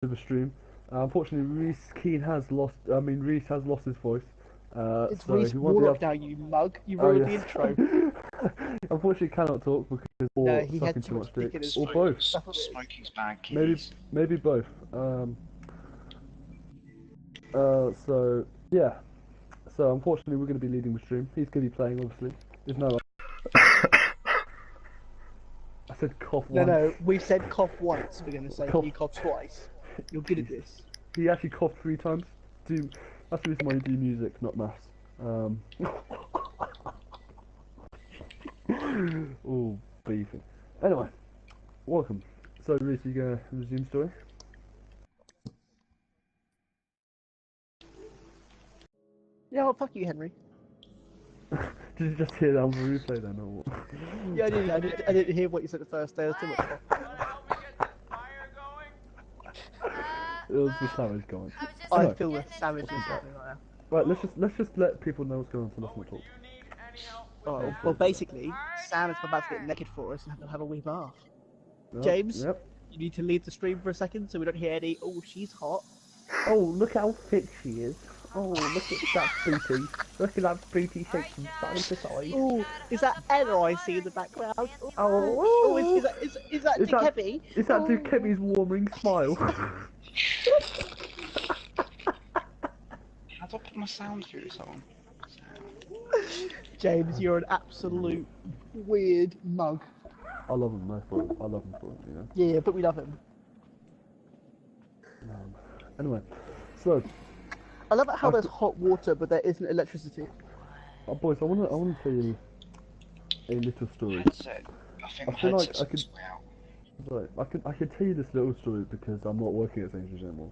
to the stream. Unfortunately, Reese Keane has lost. I mean, Reese has lost his voice. It's So Reese he won't be able. Warlock now, you mug. You Oh ruined the yes. intro. Unfortunately, he cannot talk because No, or he had sucking too too much much dick dick, in his or throat. both. That's what it is. Smoking's bad Maybe keys. maybe both. So yeah. So unfortunately, we're going to be leading the stream. He's going to be playing, obviously. There's no. I said cough No, once. no, we've said cough once. We're going to say Cough. you cough twice. You're good at this. He actually coughed 3 times. That's the reason why you do music, not maths. Oh, beefing. Anyway, welcome. So, Reese, you gonna resume story? Yeah, well, fuck you, Henry. Did you just hear that on the replay then, or what? Yeah, I didn't hear what you said the first day. There's too much cough. It was the savage going. I Anyway, feel the savages right now. right, let's just let people know what's going on so let's not talk. Oh, well, basically, Sam is about to get naked for us and have a wee bath. James? Yep. You need to leave the stream for a second so we don't hear any, oh, she's hot. Oh, look how fit she is. Oh, look at that booty. Look at that booty shaking side to side. Oh, is that Ella I see in the background? Oh, is that Dick Heavy? Is that Dick Heavy's warming smile? How do I put my sound through this on? James, you're an absolute weird mug. I love him, no, for it. I love him for it, you know. Yeah, but we love him. Anyway, so I love how there's hot water, but there isn't electricity. boys, I wanna tell you a little story. Headset. I think I my feel like headset's I could- way out. Right, I can tell you this little story because I'm not working at Sainsbury's anymore,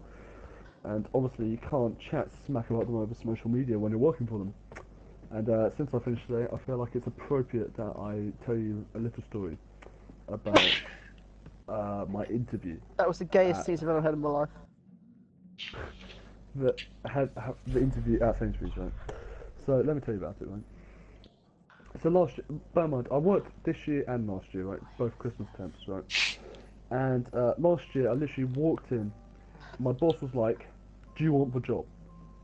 and obviously you can't chat smack about them over social media when you're working for them. And since I finished today, I feel like it's appropriate that I tell you a little story about my interview. That was the gayest news I've ever heard in my life. That had the interview at Sainsbury's, right? So let me tell you about it, right? So last year, bear in mind, I worked this year and last year, right? Both Christmas temps, right? And last year, I literally walked in. My boss was like, "Do you want the job?"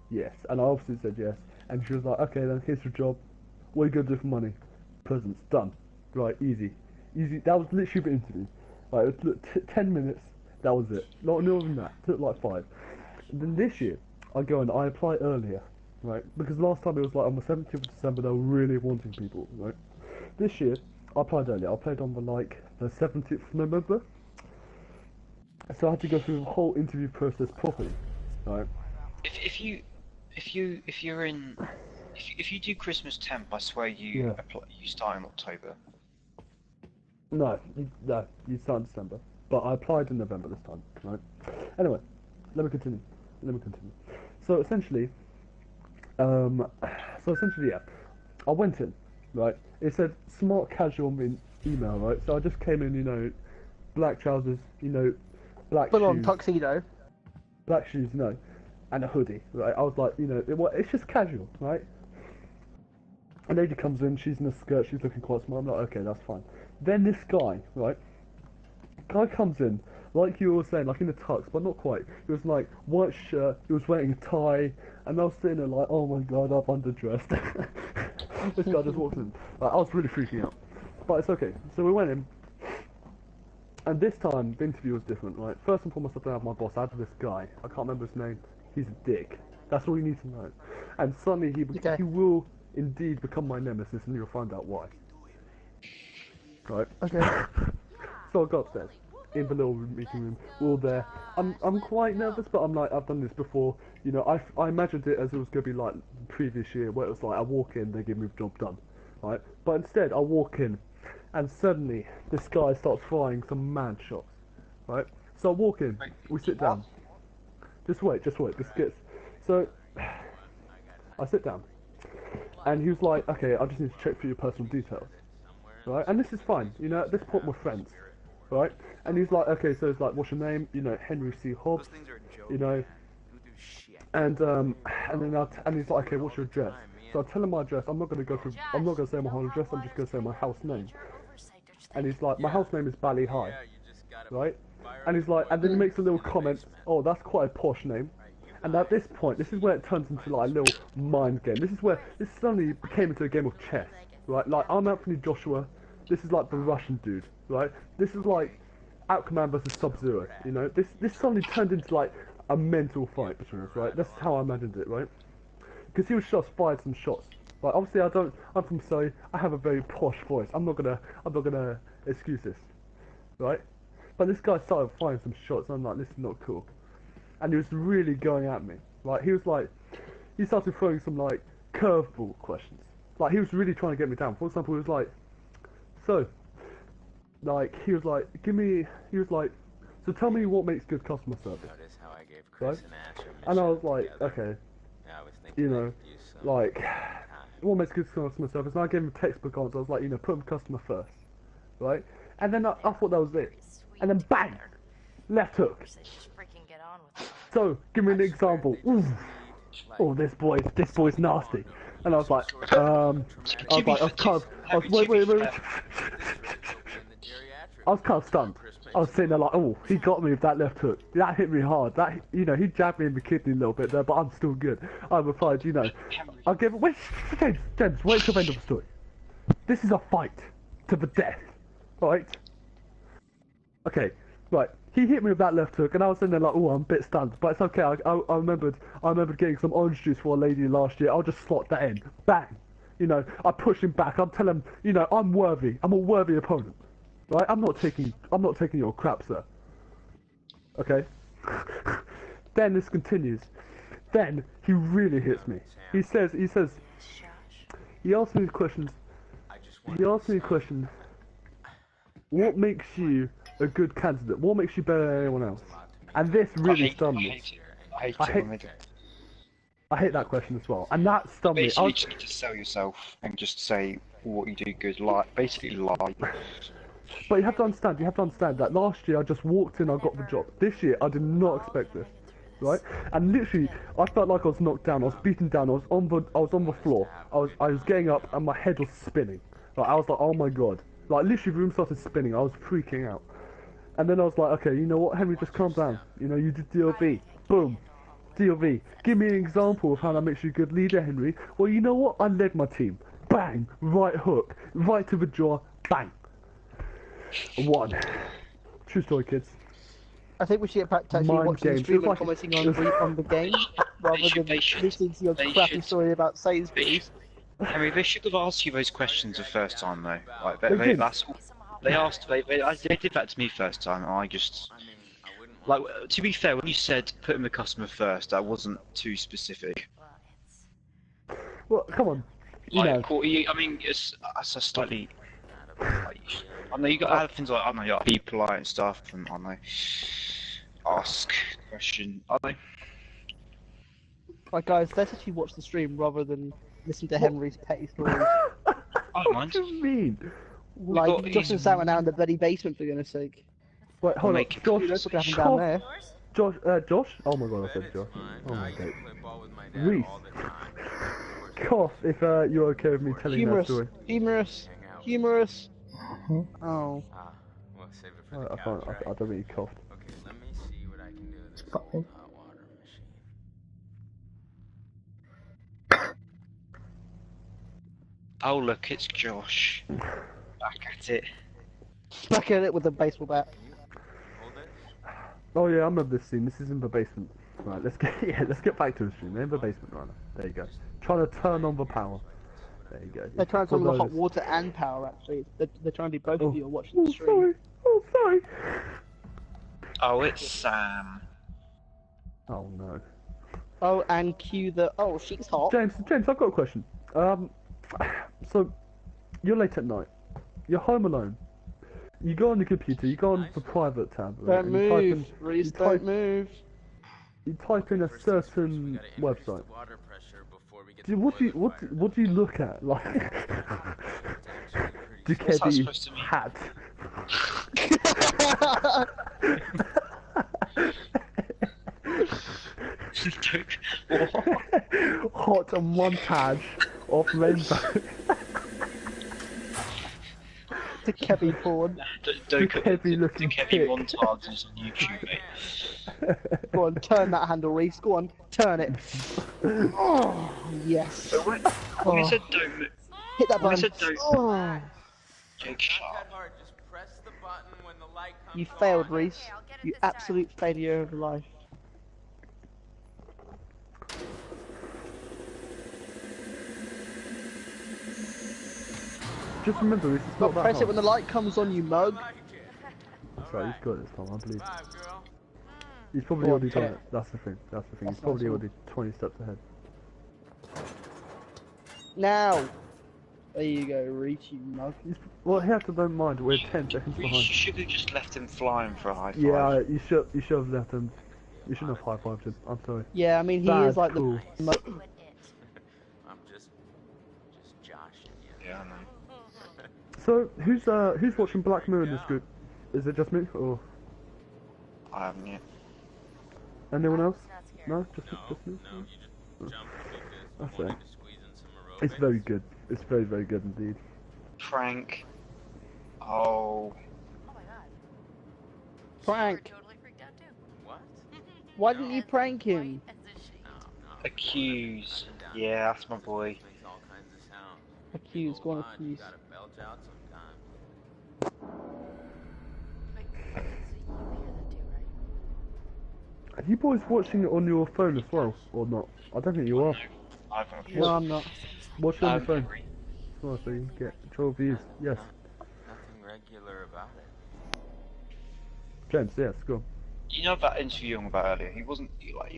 Yes, and I obviously said yes. And she was like, "Okay, then here's your job. What are you gonna do for money?" Presents done. Right, easy, easy. That was literally the interview. Like, it was 10 minutes. That was it. Not more than that. Took like 5. Then this year, I go and I apply earlier, right? Because last time it was like on the 17th of December, they were really wanting people, right? This year, I applied earlier. I applied on the 17th of November. So I had to go through the whole interview process properly, right? If you do Christmas temp, I swear you start in October. No, you start in December. But I applied in November this time, right? Anyway, let me continue. So essentially, yeah, I went in, right? It said smart casual in email, right? So I just came in, you know, black trousers, you know, black Full on shoes, tuxedo. black shoes, no, and a hoodie, right? I was like, you know, it's just casual, right? A lady comes in, she's in a skirt, she's looking quite smart. I'm like, okay, that's fine. Then this guy, right? Guy comes in, like you were saying, like in a tux, but not quite. He was like white shirt, he was wearing a tie, and I was sitting there like, oh my god, I'm underdressed. This guy just walks in. Like, I was really freaking out, but it's okay. So we went in, and this time the interview was different, right? First and foremost, I don't have my boss. I had this guy. I can't remember his name. He's a dick. That's all you need to know. And suddenly he will indeed become my nemesis, and you'll find out why. Right? Okay. So I got upstairs in the little meeting room. We're all there. I'm quite nervous, but I'm like, I've done this before. You know, I imagined it as it was gonna be like the previous year, where it was like I walk in, they give me the job done, right? But instead, I walk in, and suddenly this guy starts firing some mad shots, right? So I walk in, we sit down. Just wait. This gets. So I sit down, and he was like, "Okay, I just need to check for your personal details." Right, and this is fine, you know, at this point we're friends, right? And he's like, okay, so it's like, what's your name? You know, Henry C. Hobbs, you know, and then and he's like, okay, what's your address? So I tell him my address. I'm not gonna say my whole address. I'm just gonna say my house name. And he's like, my house name is Bally High, right? And he's like, and then he makes a little comment, oh, that's quite a posh name. And at this point, this is where it turns into like a little mind game. This is where this suddenly became into a game of chess, right? Like, I'm Anthony Joshua, this is like the Russian dude, right? This is like Aquaman versus Sub-Zero, you know? This suddenly turned into like a mental fight between us, right? That's how I imagined it, right? Because he was just fired some shots. Like, obviously I'm from Surrey, I have a very posh voice. I'm not gonna excuse this, right? But this guy started firing some shots, and I'm like, this is not cool. And he was really going at me. Like, he started throwing some, like, curveball questions. Like, he was really trying to get me down. For example, he was like, so, like, he was like, so tell me what makes good customer service. Notice how I gave Chris Right? an Asher And I mission was like, together? okay, Yeah, I was thinking you I know, could use some like, time. what makes good customer service? And I gave him a textbook answer. I was like, you know, put the customer first, right? And then I thought that was it. And then bang, left hook. So, give me an example. Ooh. Oh, this boy's nasty. And I was like, wait. I was kind of stunned. I was sitting there like, oh, he got me with that left hook. That hit me hard. That, you know, he jabbed me in the kidney a little bit there, but I'm still good. I replied, you know, I'll give it. Wait, James, wait till the end of the story. This is a fight to the death, right? Okay, right. He hit me with that left hook, and I was sitting there like, oh, I'm a bit stunned, but it's okay. I remembered getting some orange juice for a lady last year. I'll just slot that in. Bang. You know, I push him back. I'm telling him, you know, I'm worthy. I'm a worthy opponent. Right? I'm not taking your crap, sir. Okay? Then this continues. Then he really hits me. He asks me questions. He asks me questions. What makes you a good candidate? What makes you better than anyone else? And this really stunned me. I hate it when they do. I hate that question as well. And that stunned me. Basically, you just need to sell yourself and just say what you do good. Basically lie. But you have to understand that last year I just walked in, I got the job. This year I did not expect this, right? And literally, I felt like I was knocked down. I was beaten down. I was on the floor. I was getting up, and my head was spinning. Like, I was like, oh my god! Like, literally, the room started spinning. I was freaking out. And then I was like, okay, you know what, Henry, just calm down. You know, you did DLV. Boom. DLV. Give me an example of how that makes you a good leader, Henry. Well, you know what? I led my team. Bang! Right hook. Right to the jaw. Bang! Won. True story, kids. I think we should get back to actually Mind watching the games. stream Feels and like- commenting on the game, rather than they should- listening to your they crappy should- story about Sainsbury's. Henry, they should have asked you those questions the first time, though. Like, They did. they did that to me first time, and I just... Like, to be fair, when you said putting the customer first, that wasn't too specific. Well, come on. You know. I mean, it's a slightly... Like, I know you got other things like, I don't know, you gotta be polite and stuff, and I don't know, ask a question, I don't know. Right, guys, let's actually watch the stream rather than listen to Henry's petty stories. I don't What mind. do you mean? Like, got- Josh and Sam are now in the bloody basement, for goodness sake. Wait, hold on. make it- Josh, That's what happened down there. Josh? Oh my god, I said Josh. Oh my god. Reese. Cough if you're okay with me telling that Humorous. story. Humorous. Oh. We'll save it for the I couch, can't, right? I don't think he coughed. Okay, let me see what I can do with this Fuck. hot water machine. Oh look, it's Josh. Back at it. Back at it with a baseball bat. Hold it. Oh yeah, I remember this scene. This is in the basement. Right, let's get back to the stream. They're in the basement right now. There you go. Trying to turn on the power. There you go. They're trying to For turn on the hot those- water and power, actually. They're trying to do both of you are watching Oh, the stream. sorry. Oh, sorry. Oh, it's Sam. Oh no. Oh, and cue the... Oh, she's hot. James, I've got a question. So you're late at night. You're home alone. You go on your computer. You go on the private tab. Right, Don't and you type in- move. Reese, you don't type- move. You type in a First things first, we certain gotta increase website. the water pressure before we get Dude, the what do you boiler fired. what do you look at? Like What's that Duketti supposed to mean? hat. What? Hot montage of rainbow. To Kevin porn. Don't heavy looking Kevin pic. montages on YouTube, mate. Go on, turn that handle, Reese. Go on, turn it. Oh, yes. But when Oh, I said don't, hit that when I button. said don't, Oh, Jake, shut Not up. that hard. Just press the button when the light comes you on. failed, Reese. Okay, I'll get it You this time. absolute failure of life. Just remember, it's Well, not that press it hard. when the light comes on, you mug. Like it. That's right, he's got it this time, I believe. Five, girl. He's probably Go on, already done hit it. That's the thing. That's the thing. That's He's probably nice, already 20 steps ahead. Now. There you go, Reese, you mug. Well, he had to don't mind. We're 10 seconds You behind. should have just left him flying for a high five. Yeah, you should have left him. You shouldn't have high-fived him. I'm sorry. Yeah, I mean, he Bad is like call. the. Mug. Quit it. I'm just joshing you. Yeah, I know. So who's watching Black Mirror in this group? Is it just me or I haven't yet. anyone else? Not scared. No, just me. No, you just jump because That's you it. wanted to squeeze in some aerobics. It's very good. It's very, very good indeed. Prank. Oh. Oh my god. Prank. You were totally freaked out too. What? Why didn't you As prank white him? as a sheet. No, no. Accuse. Button down. Yeah, that's my boy. Makes all kinds of sounds. Accuse, go on, Hold you accuse. gotta belch out sometimes. Wait, so you hear that too, right? Are you boys watching it on your phone as well, or not? I don't think you are. I've got No, I'm not. Watch it on your phone. Henry, Well, so you can get 12 views. Yes. Nothing regular about it. James, yes, go on. you know that interview about earlier? He wasn't like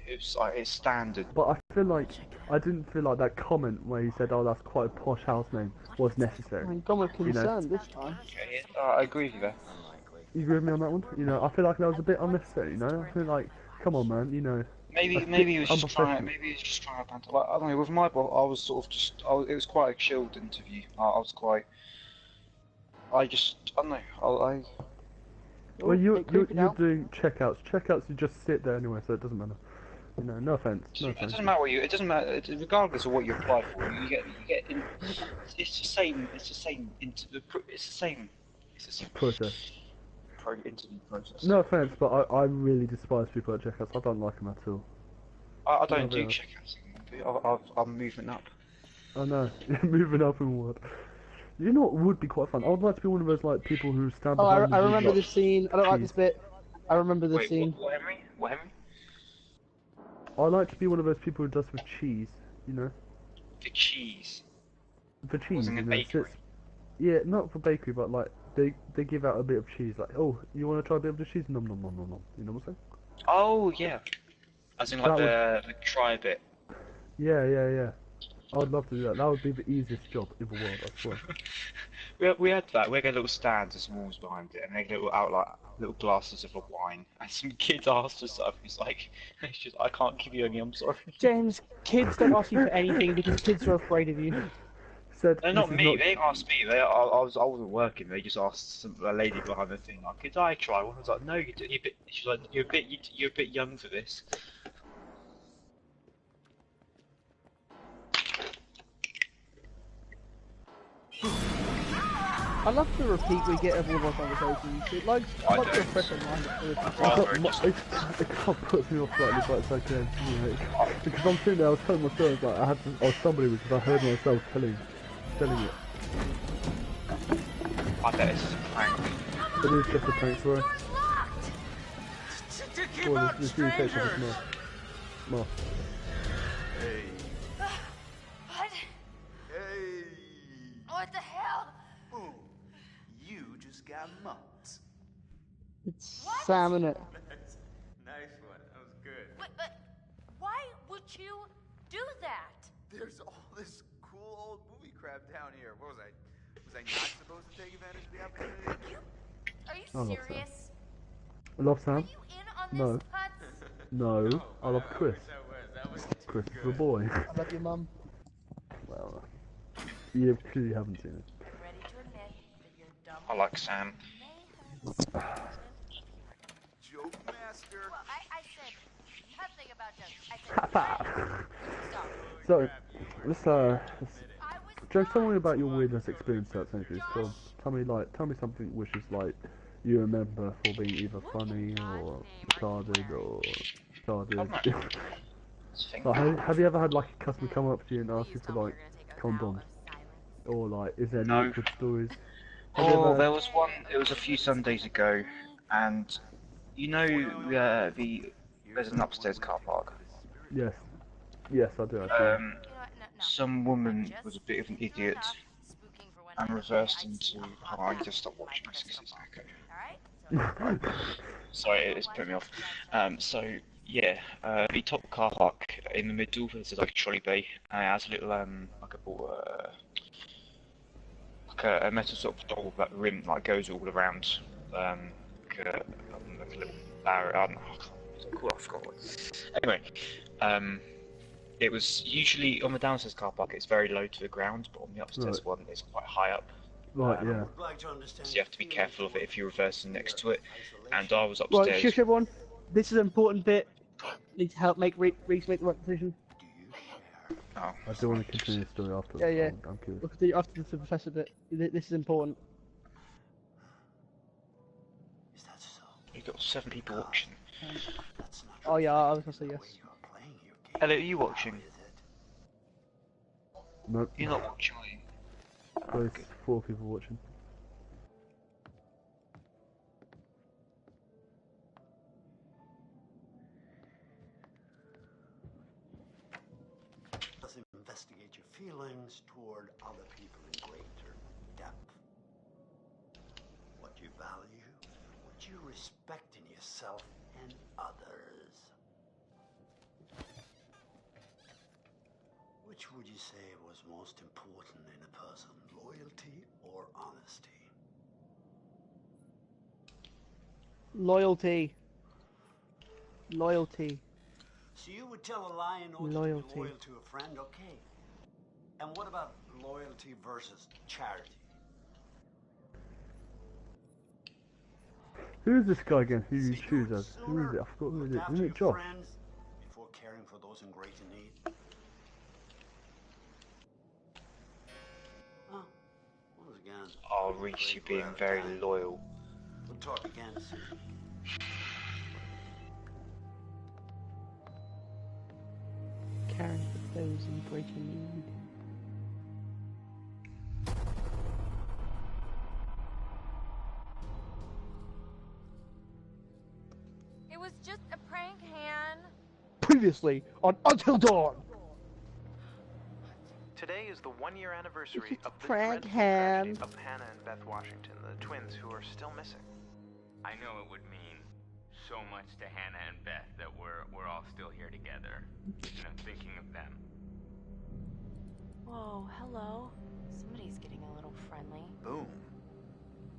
it was like it's standard. But I feel like I didn't feel like that comment where he said, "Oh, that's quite a posh house name," was necessary. I'm gone with You know. concern this time. Okay, I agree with you there. Unlikely. You agree with me on that one? You know, I feel like that was a bit unnecessary. You know, I feel like, come on, man. You know, Maybe That's maybe he was just unprofessional. trying. Maybe he was just trying to banter. Like, I don't know. With my boss, I was sort of just. It was quite a chilled interview. I was quite. I don't know. I Oh, well, you're bit creepy now. doing checkouts. Checkouts, you just sit there anyway, so it doesn't matter. You know, no offense. No It offense. doesn't matter what you. It doesn't matter. Regardless of what you apply for, you get. It's the same. It's the same. It's the same. It's the same Process. interview process. No offense, but I really despise people at checkouts. I don't like them at all. I don't No, do no. checkouts. I'm moving up. I know. Moving up in what? You know what would be quite fun? I would like to be one of those like people who stand Oh, behind I the remember like, this scene. I don't like this bit. I remember this Wait, scene. what Henry? What Henry? I like to be one of those people who does with cheese, you know? The cheese. For cheese, Was in you a know, bakery. sits- yeah, not for bakery, but like they give out a bit of cheese, like, oh, you want to try a bit of the cheese? Nom nom nom nom nom. You know what I'm saying? Oh yeah. As in like That the try bit. Yeah. I'd love to do that. That would be the easiest job in the world, I swear. We had that. We had little stands and walls behind it, and they had little glasses of wine. And some kids asked us stuff. He's like, it's just, I can't give you any. I'm sorry. James, kids don't ask you for anything because kids are afraid of you. Said, No, not "This is me. They didn't ask me. I wasn't working. They just asked a lady behind the thing, like, could I try one? I was like, no, you're a bit. She's like, you're a bit young for this. I love the repeat we get of all of our conversations. It likes I to don't. refresh our mind. It can't put me off slightly, but it's okay. You know, because I'm sitting there, I was telling myself, like, I was somebody because I heard myself telling it. I bet it's a prank. It is just a prank, sorry. To keep Well, out this really takes off his strangers. mask. Mask. Hey. What? Hey. What the hell? Boom. You just got mumps. It's What? Sam, innit? Nice one. That was good. But why would you do that? There's all this cool old movie crap down here. What was I? Was I not supposed to take advantage of the opportunity? Are you I love that. serious? I love Are Sam. you in on this, No. Putz? No, I love Chris. That was Chris is the boy. I love your mum. Well, you clearly haven't seen it. I'm ready to admit that you're dumb. I like Sam. May have Joke master. Well, I said nothing about jokes. I said stop. So, let's I was Joe, tell me about your weirdness experience at St. Jude's. Tell me something which is like you remember for being either funny or retarded or retarded. Like, have you ever had like a customer come up to you and ask you for like condoms, or like is there any No. awkward stories? Have you Oh, ever- there was one. It was a few Sundays ago, and you know there's an upstairs car park. Yes, yes, I do. Some woman was a bit of an idiot and reversed into. Oh, I need to stop watching this because it's echo. Sorry, it's putting me off. So yeah, the top car park in the middle. There's like a trolley bay, and it has a little like a metal sort of door that rim like goes all around. Like a little barrier. I don't know. I forgot what. Anyway, it was usually on the downstairs car park. It's very low to the ground, but on the upstairs one, it's quite high up. Right, yeah. So you have to be careful of it if you're reversing next to it. And I was Right, upstairs. shush everyone. This is an important bit. Need to help make Reese make the right decision. Oh, I do want to continue the story after. Yeah, yeah. I'm curious. We'll continue after the professor bit. This is important. you've got 7 people watching. Oh yeah, I was gonna say yes. Elliot, are you watching? Nope. You're not watching, are you? There's 4 people watching. Investigate your feelings toward other people in greater depth. What you value, what you respect in yourself and others. Which would you say was most important in a person, loyalty or honesty? Loyalty. Loyalty. So you would tell a lie in order to Loyalty. be loyal to a friend, okay? And what about loyalty versus charity? Who is this guy again? Who you See, choose you as? Who is sooner it? I forgot who it look is. after Isn't your it Josh? friends before caring for those in greater need. Oh, once again. Oh, Reese, you're being very loyal. We'll talk again soon. Caring for those in greater need. It was just a prank, Han. Previously on Until Dawn. Today is the 1-year anniversary of the Prank dreadful Han. tragedy of Hannah and Beth Washington, the twins who are still missing. I know it would mean so much to Hannah and Beth that we're all still here together. You know, thinking of them. Whoa, hello. Somebody's getting a little friendly. Boom.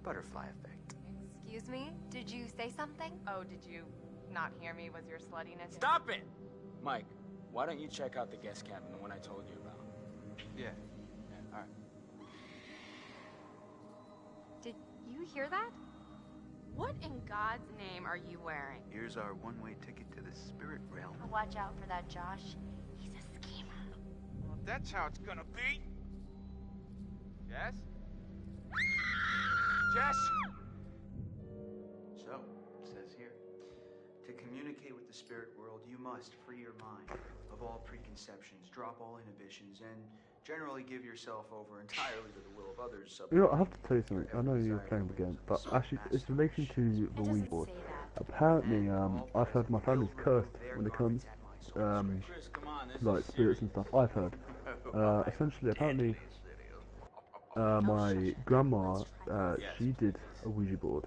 Butterfly effect. Excuse me? Did you say something? Oh, did you not hear me? Was your sluttiness? Stop it! Mike, why don't you check out the guest cabin, the one I told you about? Yeah. Alright. Did you hear that? What in God's name are you wearing? Here's our one-way ticket to the spirit realm. Watch out for that, Josh. He's a schemer. Well, that's how it's gonna be. Yes? Jess? So, it says here, to communicate with the spirit world, you must free your mind of all preconceptions, drop all inhibitions, and generally give yourself over entirely to the will of others. You know, I have to tell you something. I know you're playing the game, but actually, it's in relation to the Wii board. Apparently, I've heard my family's cursed when it comes, like spirits and stuff. I've heard. Essentially, apparently, my grandma, she did a Ouija board,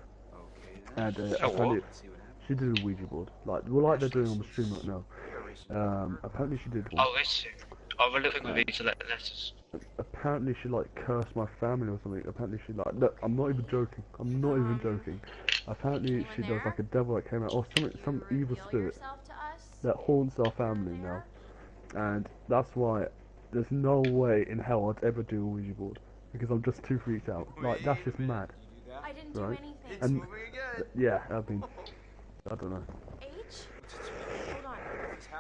and apparently, she did a Ouija board, like they're doing on the stream right now. Apparently, she did one. Oh, is it? Oh, we're looking at these letters. Apparently she like cursed my family or something. Apparently she like, look, I'm not even joking. I'm not even joking. Apparently she does like a devil that came out, or some evil spirit that haunts our family now. And that's why there's no way in hell I'd ever do a Ouija board, because I'm just too freaked out. Like, that's just mad. I didn't do Right? anything. And yeah, I mean, I don't know. H? Hold on.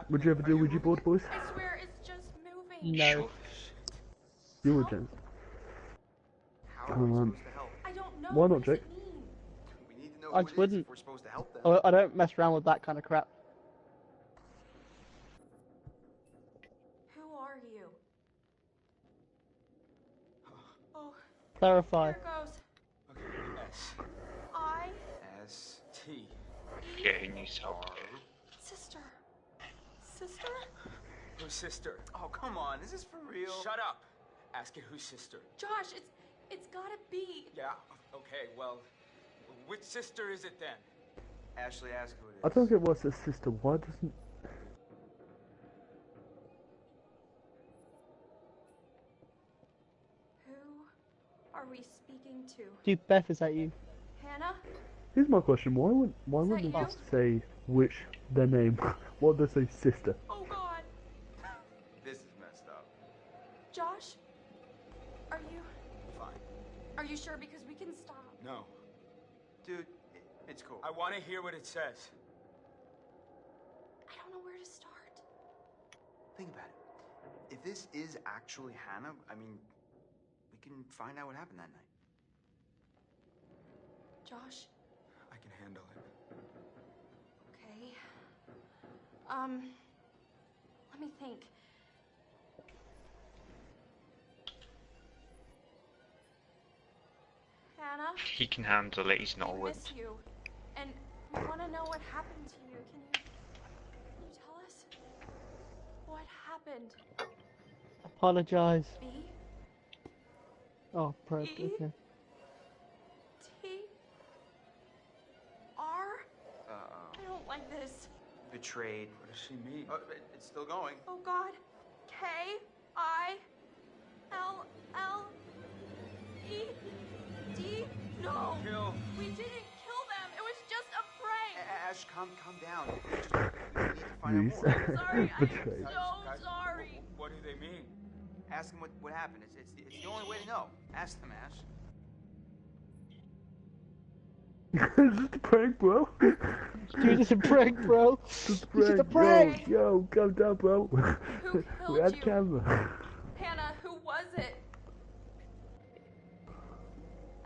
Would you ever do a Ouija board, boys? I swear it's just moving. No. You would, James. How are we supposed to help? I don't know. Why What not, does Jake? it mean? We need to know I who just it is wouldn't. if we're supposed to help them. I don't mess around with that kind of crap. Who are you? Oh, Clarify. here it goes. S. I, S. T. Getting you help. sister. Sister? Who's sister? Oh, come on. Is this for real? Shut up! Ask it whose sister. Josh, it's gotta be. Yeah, okay, well, which sister is it then? Ashley, ask who it is. I don't get what's his sister. Why doesn't... Who are we speaking to? Dude, Beth, is that you? Hannah? Here's my question. Why wouldn't they you? just say which their name? Why would they say sister? Oh God. This is messed up. Josh? Are you Fine. sure? Because we can stop. No. Dude, it's cool. I want to hear what it says. I don't know where to start. Think about it. If this is actually Hannah, I mean, we can find out what happened that night. Josh? I can handle it. Okay. Let me think. Hannah? He can handle it, he's not a We wimp. miss you. And we want to know what happened to you. Can you tell us? What happened? Apologize. B? Oh, probe. E? Okay. T? R? Uh-oh. I don't like this. Betrayed. What does she mean? Oh, it's still going. Oh God. K? I? L? L? E? D? No! Kill. We didn't kill them! It was just a prank! Ash, calm down. We need to find out Reese. more. Sorry, Betrayed. I'm so sorry. What do they mean? Ask them what happened. It's the only way to know. Ask them, Ash. Is this a prank, bro? Dude, it's a prank, bro. It's a This is a prank. prank. Yo, calm down, bro. Who We killed had you? camera. Hannah, who was it?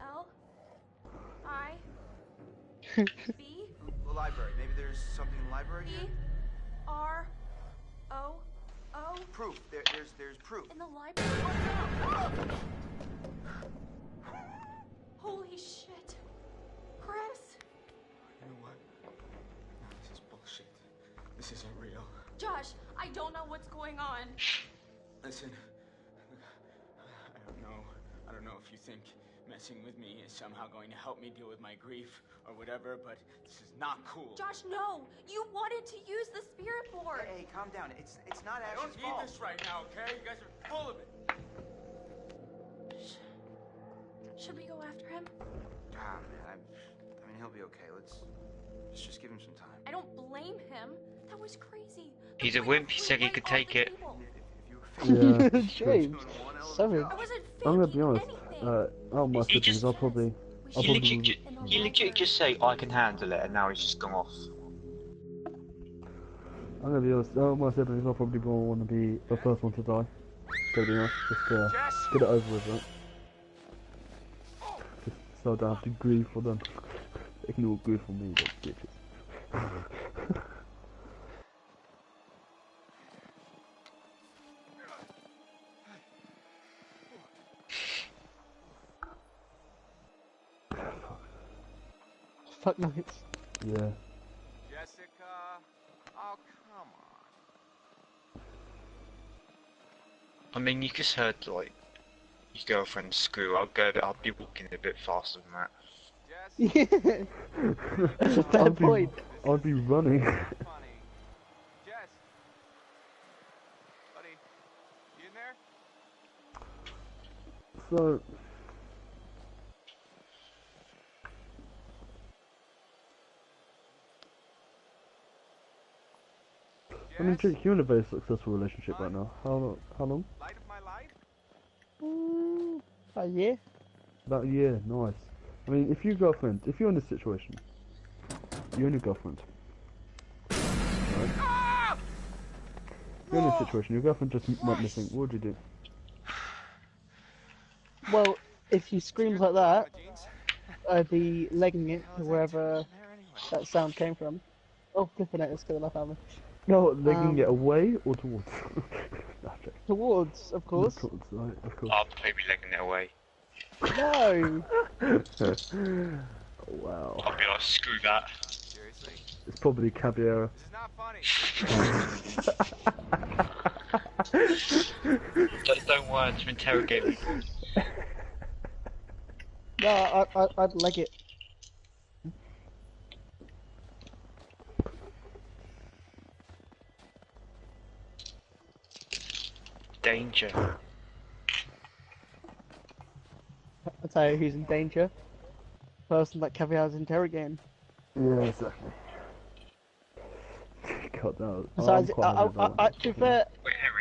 L? I? B? The library. Maybe there's something in the library E? here? R? O? O? Proof. There's proof. In the library? Oh no! Holy shit. Chris! You know what? No, this is bullshit. This isn't real. Josh, I don't know what's going on. Listen, I don't know if you think messing with me is somehow going to help me deal with my grief or whatever, but this is not cool. Josh, no! You wanted to use the spirit board! Hey, calm down. It's not I Ash's don't need fault. this right now, okay? You guys are full of it. Should we go after him? Ah, man. I mean, he'll be okay. Let's just give him some time. I don't blame him. That was crazy. The He's a plan wimp, was he to said he light could all take the it. table. If you were Yeah, James. Savage. I wasn't I'm gonna be faking honest. anything. Out of my He siblings, just- I'll probably He literally just say, I can handle it, and now he's just gone off. I'm gonna be honest. Out of my siblings, I'll probably want to be the first one to die. It's gonna be nice. Just get it over with, right? Just so I don't have to grieve for them. They can all grieve for me, but bitches. Fuck nuggets. Yeah. Jessica, oh come on. I mean, you just heard, like, your girlfriend screw. I'll be walking a bit faster than that. Yeah. That's a fair point. I'd be running. Funny. Jess. Buddy, you in there? So, I mean, Jake, you're in a very successful relationship right now. How long? Light of my life? About a year. About a year. Nice. I mean, if you're in this situation, you're in your girlfriend. Right? You're in this situation. Your girlfriend just went missing. What would you do? Well, if you screamed like that, I'd be legging it to wherever that sound came from. Oh, flipping it, it's killing my family. No, they can get away or towards. Towards, of course. Towards, right, of course. I'll probably be legging it away. No! Oh, wow. I'll be like, screw that. Seriously? It's probably Caballero. This is not funny. Don't worry to interrogate me. No, I'd leg it. Danger. I'll tell you who's in danger. Person that Caviar's interrogating. Yeah, exactly. God, no. Besides, I'm quite happy about that. to be fair,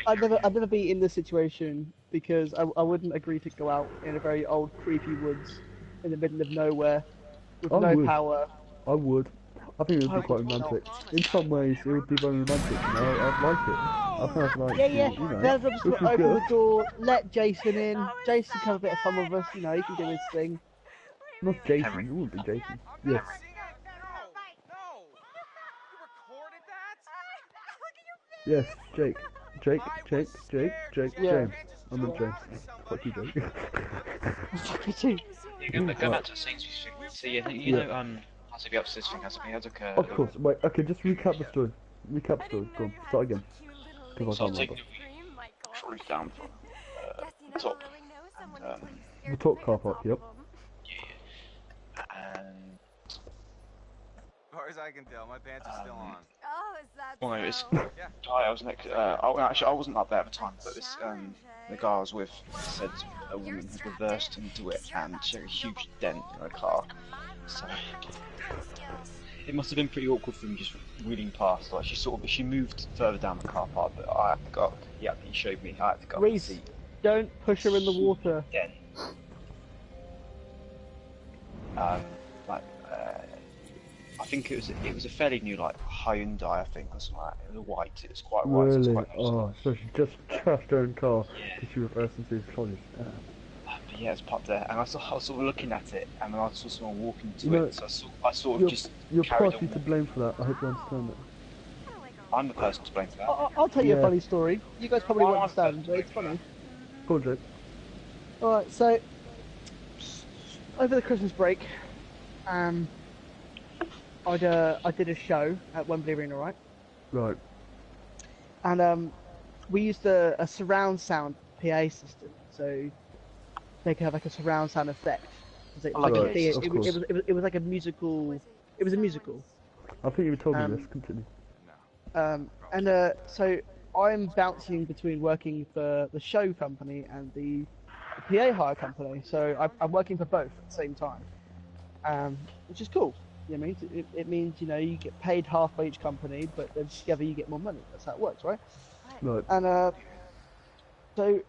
I'd never be in this situation because I wouldn't agree to go out in a very old, creepy woods in the middle of nowhere with no power. I would. I think it would be quite romantic. In some ways, it would be very romantic. You know, I'd like it. I kind of like, Yeah. you know, Then I'll just which is open good. the door, let Jason in. Jason can have a bit of fun with us. You know, he can do his thing. Not Jason. It wouldn't be Jason. Yes. Yes, Jake. Jake. Yeah. James. I'm not James. Fuck you, Jake. Fuck you too. Go back to the Sainsbury's thing. So you know, has to be upstairs thing, hasn't he? Has like a... Of course. Wait, okay, just recap the story. Recap the story. Go on, start again. Because I So I'll can't take remember. the roof down from the top. The top car park, yep. And... As far as I can tell, my pants are still on. Oh, is that Well, no, it's... so? guy I was next... actually, I wasn't up there at the time, but this, the guy I was with said a woman had reversed into it and she had a huge dent in her car. So... It must have been pretty awkward for me just wheeling past. Like, she moved further down the car park, but I had to go. Yeah, he showed me. I had to go. Reese, don't push her in the water. Dent. I think it was a fairly new like Hyundai, I think, or something like that. It was white. It was quite white. Really? Quite Oh, so she just trashed her own car because she reversed into his trolley. But yeah, it's parked there, and I was sort of looking at it, and then I saw someone walking to You know, it, so I sort of just You're carried partly on. to blame for that. I hope you understand that. I'm the person to blame for that. I'll tell you a Yeah. funny story. You guys probably won't understand, but it's funny. Go on, Jake. Alright, so over the Christmas break, I did a show at Wembley Arena, right? Right. And we used a surround sound PA system, so they could have like a surround sound effect. It was like Right, a theatre. of It course. was like a musical. It was a musical. I think you told me this. Continue. So I'm bouncing between working for the show company and the PA hire company. So I'm working for both at the same time, which is cool. You know what I mean? It means, you know, you get paid half by each company, but then together you get more money. That's how it works, right? Right. And so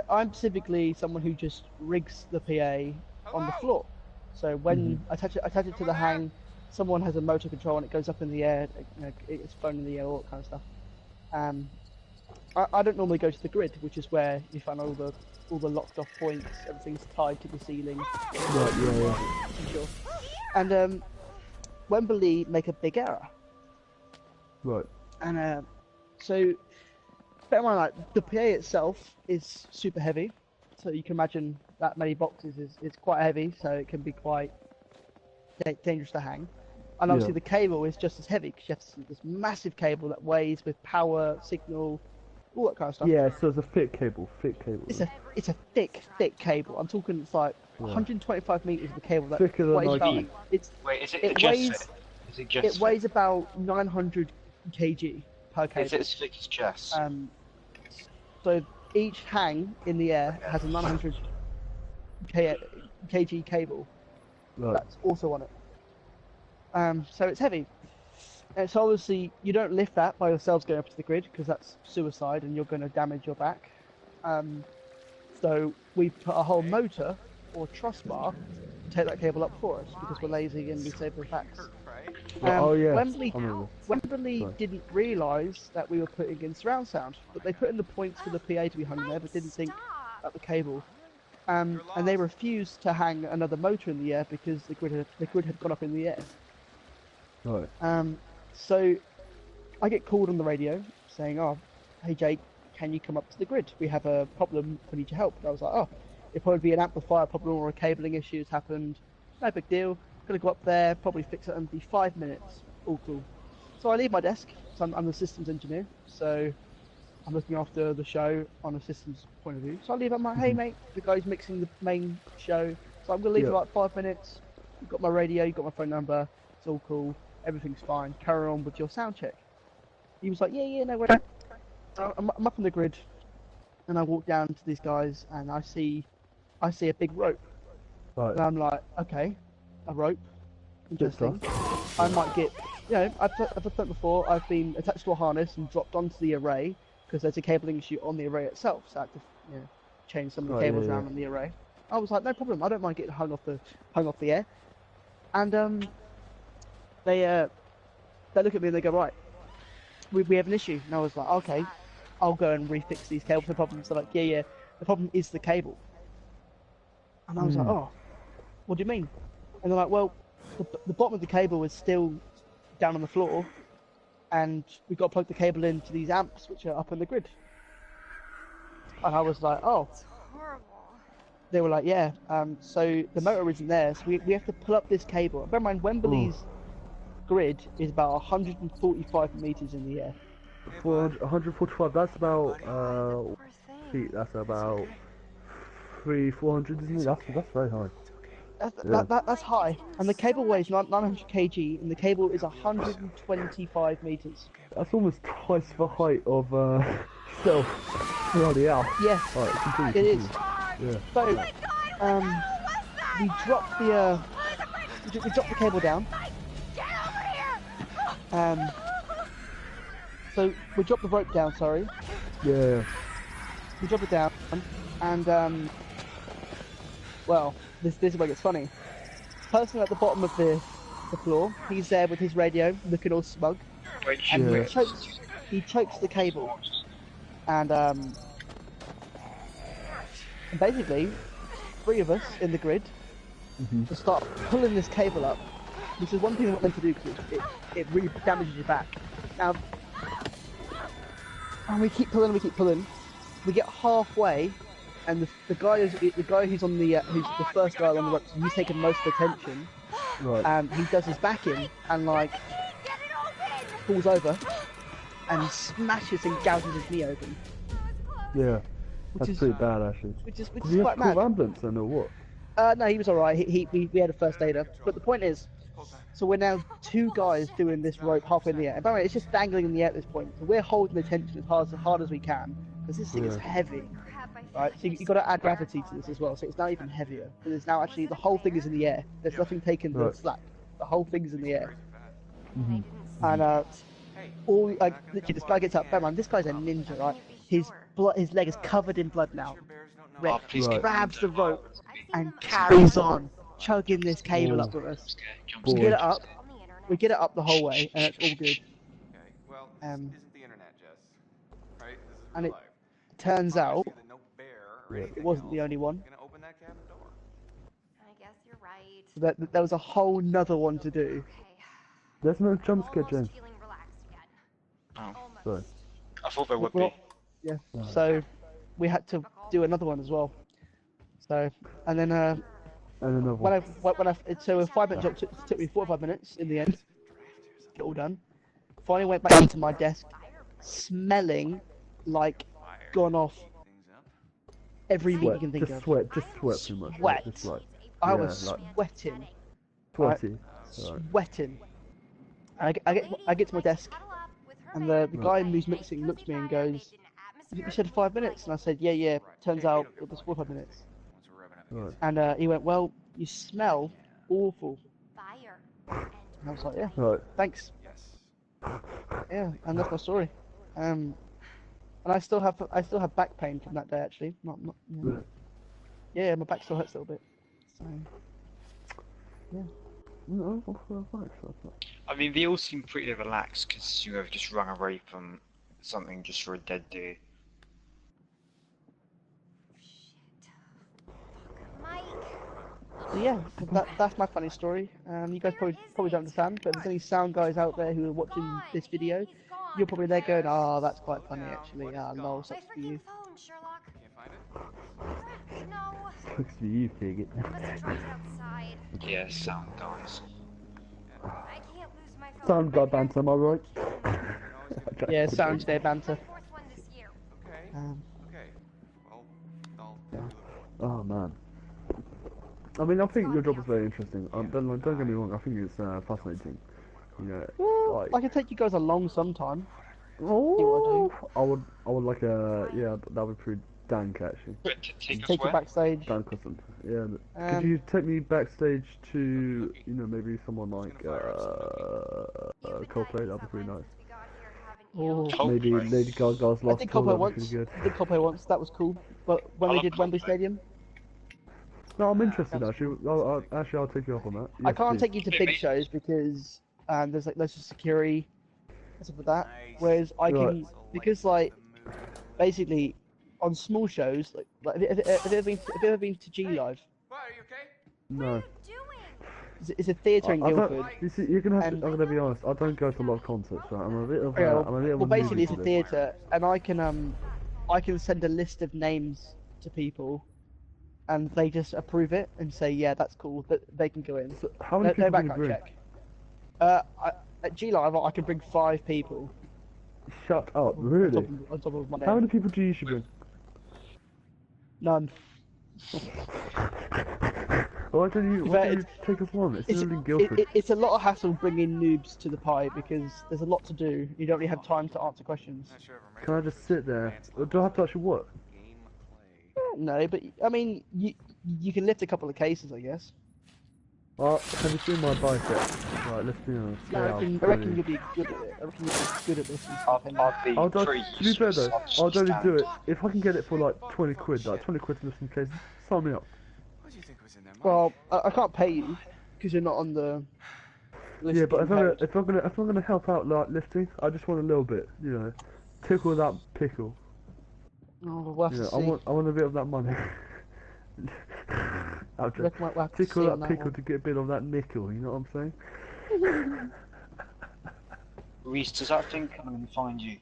I'm typically someone who just rigs the PA on the floor. So when I attach it to the hang, someone has a motor control and it goes up in the air. You know, it's flown in the air, all that kind of stuff. I don't normally go to the grid, which is where you find all the locked off points. Everything's tied to the ceiling. Right. Yeah. Sure. And Wembley make a big error. Right. And so, bear in mind, like, the PA itself is super heavy, so you can imagine that many boxes is quite heavy, so it can be quite dangerous to hang. And obviously Yeah. the cable is just as heavy, because you have this massive cable that weighs with power, signal, all that kind of stuff. Yeah. So it's a thick cable. It's a thick cable. I'm talking, it's like 125 meters of the cable that Thicker than weighs Nike. about. Wait, is it It the weighs. Jess fit? Is it Jess It weighs about 900 kg per cable. Is it as thick as Jess? So each hang in the air has a 900 kg cable Right. that's also on it. So it's heavy. And so obviously you don't lift that by yourselves going up to the grid because that's suicide and you're going to damage your back. So we put a whole motor or truss bar to take that cable up for us because we're lazy and we save the backs. Oh yeah. Wembley I remember. Wembley didn't realise that we were putting in surround sound, but they put in the points for the PA to be hung there, but didn't think about the cable. and they refused to hang another motor in the air because the grid had gone up in the air. Right. So I get called on the radio saying, "Oh, hey Jake, can you come up to the grid? We have a problem. We need your help." And I was like, "Oh, it'd probably be an amplifier problem or a cabling issue has happened. No big deal. Gonna go up there, probably fix it, and be 5 minutes. All cool." So I leave my desk. So I'm the systems engineer. So I'm looking after the show on a systems point of view. So I leave. I'm like, "Hey mate, the guy's mixing the main show. So I'm gonna leave for like 5 minutes. You've got my radio. You've got my phone number. It's all cool. Everything's fine. Carry on with your sound check." He was like, yeah, no worries. So I'm up on the grid, and I walk down to these guys, and I see a big rope. Right. And I'm like, okay, a rope, interesting. I might get, I've done it before. I've been attached to a harness and dropped onto the array because there's a cabling issue on the array itself, so I had to, change some of the cables around on the array. I was like, no problem. I don't mind getting hung off the air. And they look at me and they go, right, we have an issue. And I was like, okay, I'll go and refix these cables. No problem. So they're like, yeah, the problem is the cable. And I was like, oh, what do you mean? And they're like, well, the bottom of the cable is still down on the floor, and we've got to plug the cable into these amps which are up on the grid. And I was like, oh. They were like, yeah, so the motor isn't there, so we have to pull up this cable. Bear in mind, Wembley's grid is about 145 meters in the air. 145, that's about, feet, that's about 300-400, isn't it? That's very high. That's high, and the cable weighs 900 kg, and the cable is 125 meters. That's almost twice the height of, self. Bloody hell. Yeah, right, it is. Yeah. So, we dropped the cable down. So we dropped the rope down. Sorry. Yeah. We dropped it down, and well, this is where it gets funny. Person at the bottom of the floor, he's there with his radio, looking all smug, and he chokes the cable, and basically, 3 of us in the grid to start pulling this cable up, which is one thing we're meant to do because it really damages your back. Now, and we keep pulling, we get halfway, and the guy who's on who's the first guy on the ropes, he's taking most of the tension, and he does his back in and like falls over and smashes and gouges his knee open. Yeah. That's pretty bad, actually. Which is Did you quite have to call mad. ambulance then, or what? No, he was alright. We had a first aider. But the point is, so we're now 2 guys doing this rope halfway in the air. And by the way, it's just dangling in the air at this point. So we're holding the tension as hard as we can, because this thing is heavy. Right? So you've got to add gravity to this as well. So it's now even heavier. Because it's now actually, the whole thing is in the air. There's nothing taking the slack. The whole thing's in the air. And literally, this guy gets up. Bear in mind, this guy's a ninja, right? His leg is covered in blood now. Rick grabs the rope and carries on, chugging this cable up with us. We get it up the whole way, and it's all good. Well, this isn't the internet, Jess. Right? This is And real it life. turns out No bear or anything it wasn't else the only one. gonna open that cabin door. I guess you're right. So that there was a whole nother one to do. There's no jump scare, James. Oh, Sorry. I thought there would Well, be. yeah. So we had to do another one as well. So and then And another when one. so a 5-minute job took me 45 minutes in the end. Get all done. Finally went back into my desk, smelling like gone off every meat you can think Just of. sweat too much. Sweat. Just like, I yeah, was like sweating. sweaty. Sweating. And I get to my desk, and the guy who's mixing looks at me and goes, "You said 5 minutes," and I said, "Yeah. Turns out it was 45 minutes." Right. And he went, "Well, you smell awful." And I was like, "Yeah, Right. thanks." Yeah, and that's my story. And I still have back pain from that day actually. Not Really? Yeah, my back still hurts a little bit. So yeah. No, I mean, they all seem pretty relaxed because you have just run away from something just for a dead deer. So yeah, that's my funny story. You guys probably don't understand, but if there's any sound guys out there who are watching this video, you're probably there going, "Ah, that's quite funny actually. Ah, lol, sucks for you." Phone, Sherlock. Can't find it? No. Sucks for you, figure. I must have dropped it outside. Yeah, sound guys. I can't lose my phone. Sound guy banter, am I right? Yeah, sound day banter. Fourth one this year. Okay. Okay. Well, I'll Yeah. do it. Oh man. I mean, I think your job is very interesting. Don't get me wrong. I think it's fascinating. You know, Well, like, I can take you guys along sometime. oh, I would like yeah, that would be pretty dank actually. But take us Take you where? backstage. Dan Custom. Yeah. Could Um, you take me backstage to, you know, maybe someone like Coldplay? That'd be pretty nice. Oh, Maybe Coldplay. Lady Gaga's I last did tour. Coldplay That'd be once. pretty good. I did Coldplay once. That was cool. But when I we love did Wembley Coldplay. Stadium, No, I'm interested actually. I'll take you up on that. I Yes, can't please. take you to big shows because there's like loads of security and stuff like that. Whereas I can, because like basically on small shows, like have you ever been to G Live? What, are you okay? No. It's a theatre in I Guildford. don't, you see, you're gonna have And- to, I'm gonna be honest. I don't go to a lot of concerts. Right? I'm a bit of Yeah, I'm a bit of well, a basically it's a newbie to this. theatre, and I can send a list of names to people, and they just approve it and say, yeah, that's cool, that they can go in. So how many No people can you background bring? check. At G Live, I can bring 5 people. Shut up, On really? top of my name. How many people do you usually bring? None. Why don't you But take us one? It's It's, still in Guildford. it's a lot of hassle bringing noobs to the pie because there's a lot to do. You don't really have time to answer questions. Not sure if I'm ready Can I for just this. sit there? Advanced Or do I have to actually work? Gameplay. No, but I mean, you can lift a couple of cases, I guess. Well, have you seen my bicep? Right, let's be honest. No, They I are reckon pretty- you'll be good at it. I reckon you'll be good at this. And I'll, stuff, and- I'll be I'll do, pretty to be fair though, useless. I'll only do it Stand. if I can get it for like 20 quid, like 20 quid to lift some cases. Sign me up. What do you think was in there, Mike? Well, I can't pay you because you're not on the list. Yeah, of but getting paid. if I'm gonna help out like lifting, I just want a little bit, you know, tickle that pickle. Oh, we'll have You know, to I see. want a bit of that money. I'll I just reckon we'll have to tickle see that on that pickle one. to get a bit of that nickel. You know what I'm saying? Reese, does that thing come and find you?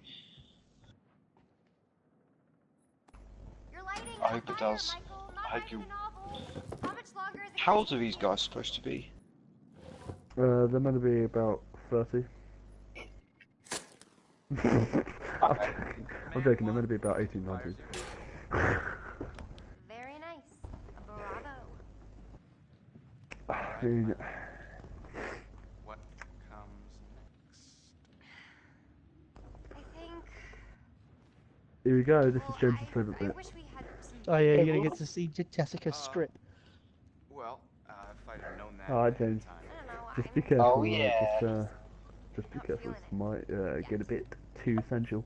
I hope it does. I hope you. How old are these guys supposed to be? They're meant to be about 30. I'm joking. They're meant to be about 18, 19. Very nice. Bravo. I mean, What comes next? I think. here we go. This is James's favourite I bit. wish we had some. Oh yeah, you're gonna get to see Jessica strip. Well, if I'd have known that. Alright, ahead of James. time. I don't know. Just be I'm- careful. Oh, yeah. Just be careful. This might get a bit too sensual.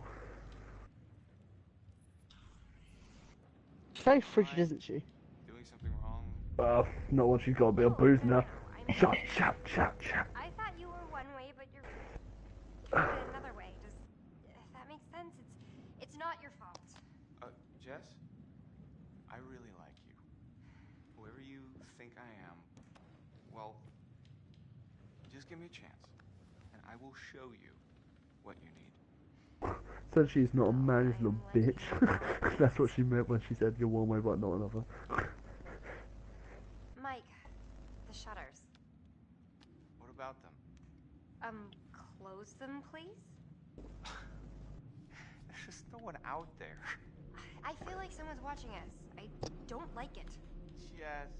She's very frigid, isn't she? Doing something wrong. Not once she's got a bit of booze now. I know. Shut, shut, shut, shut. I thought you were one way, but you're kind of another way. Does that make sense? It's not your fault. Jess, I really like you. Whoever you think I am, well, just give me a chance, and I will show you what you need. Said she's not a man, she's a little bitch. That's what she meant when she said you're one way but not another. Mike, the shutters. What about them? Close them, please? There's just no one out there. I feel like someone's watching us. I don't like it. Jess,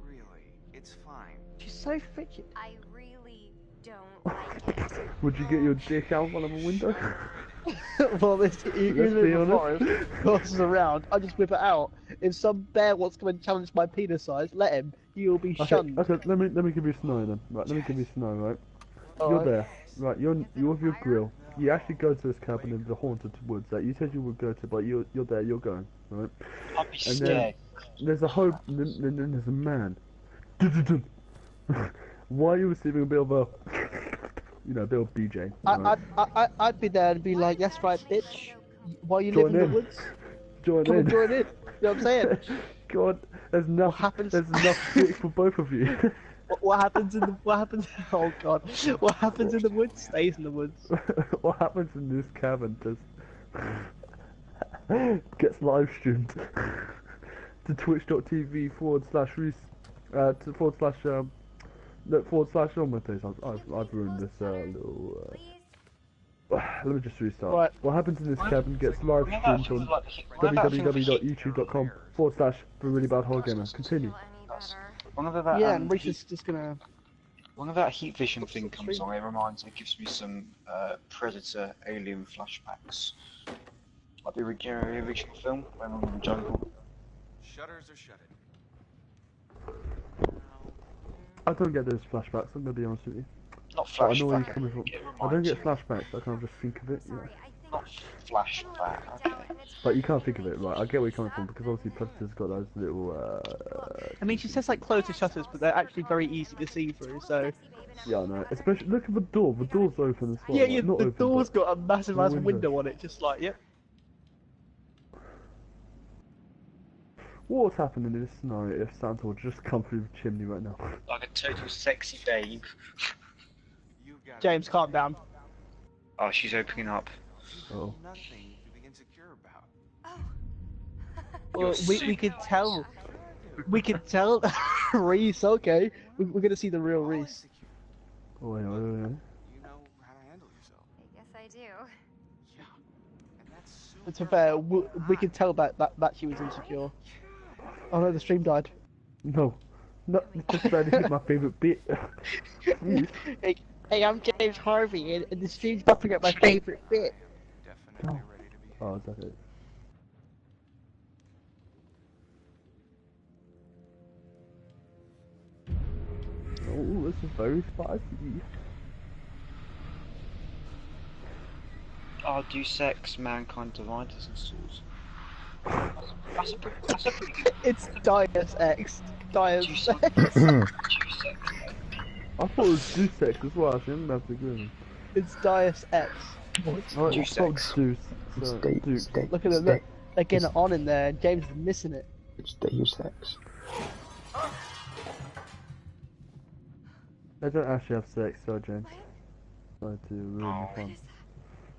really, it's fine. She's so frigid. I really don't like it. Would you get your dick out one of a window? Well, even be in the honest. forest, crosses around, I just whip it out. If some bear wants to come and challenge my penis size, let him. You'll be shunned. Okay, let me give you a scenario then. Right, let me give you a scenario, right? You're Alright. there. Right, you're with your grill. You actually go to this cabin in the haunted woods that you said you would go to, but you're there, you're going, right? I'd be And scared. There's a hope, then there's a man. Dun-dun-dun. Why are you receiving a bit of a, you know, a bit of BJ? right? I'd be there and be like, that's right, bitch. Why you Join live in in. the woods? Join Come in. and join in. You know what I'm saying? god, there's enough. happens- There's enough dick for both of you. What happens in the? What happens? Oh god! What happens in the woods stays in the woods. What happens in this cabin just gets live streamed to twitch.tv/Reese to // on my face. I've ruined this little. Let me just restart. Right. What happens in this cabin gets live streamed on www.youtube.com/TheReallyBadHorrorGamer. Continue. Whenever that, Yeah, and Reese is just gonna. whenever that heat vision thing comes on, it gives me some Predator Alien flashbacks. Like the original film, when I'm in the jungle. Shutters are shuttered. I don't get those flashbacks, I'm gonna be honest with you. Not But I know where you're flashback. coming from. It I don't reminds get you. flashbacks, I can't just think of it, yeah. Not flashback. Okay. But you can't think of it, right? I get where you're coming from, because obviously Predator's got those little, I mean, she says like close the shutters, but they're actually very easy to see through. So yeah, I know. Especially, look at the door, the door's open as well. yeah, like, yeah, not the open, door's but got a massive no ass window. window on it, just like yep. What's happening in this scenario if Santa would just come through the chimney right now? Like a total sexy babe. You've got James, calm down. Oh, she's opening up. Oh. nothing to be insecure about. Well, we could tell. We could tll Reese. Okay, we're gonna see the real Reese. Oh, wait. You know how to handle yourself. I guess I do. Yeah. And that's super To be fair, we could tell that she was insecure. Oh no, the stream died. No. No, just about to hit my favourite bit. Hey, I'm James Harvey, and the stream's buffing up my favorite bit. definitely ready to be. Oh, is that it? Oh, this is very spicy. Oh, do sex, mankind divides us and swords. That's a pretty good. It's Dias X. Dias Do X. sex. Do sex. I thought it was Deuce Sex as well, actually. I'm gonna have to agree with him. It's Dias X. Alright, Deuce it's not Sex. Deuce. It's So, Deus Duke. Ex. Look at it. Look, they're getting it on in there. And James is missing it. It's Deus Ex. They don't actually have sex, so James. Sorry to ruin Oh. the fun.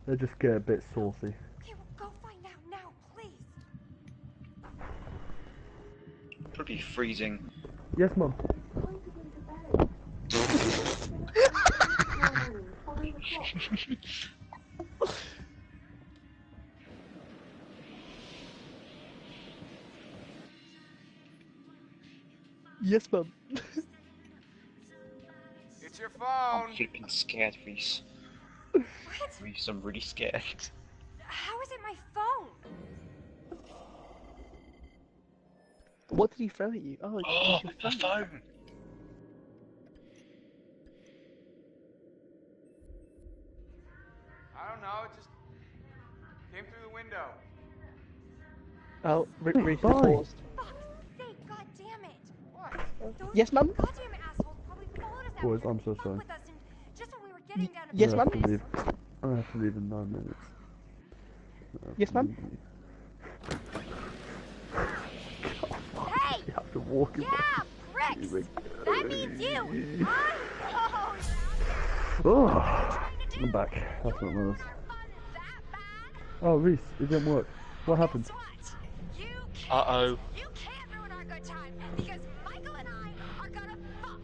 They just get a bit saucy. Okay, well, go find out now, please. Probably freezing. Yes, Mum. Yes, mum. It's your I'm phone. flipping scared, Reese. What? Reese, I'm really scared. How is it my phone? What did he throw at you? Oh, it's Oh, your my phone. phone! I don't know. It just came through the window. Oh, Reese Bye. paused. Fuck's sake, god damn it. What? Those Yes, mum? goddamn assholes probably followed us out Boys, here I'm to so fuck sorry. with us and just when we were getting down to Yes, I'm mum? gonna have to leave. I'm gonna have to leave in 9 minutes. Yes, mum? Hey! You have to walk in. Yeah, pricks! That means you! Oh, I'm back. That's what matters. Oh, Reese, it didn't work. What happened? Uh-oh. You can't ruin our good time because Michael and I are gonna fuck.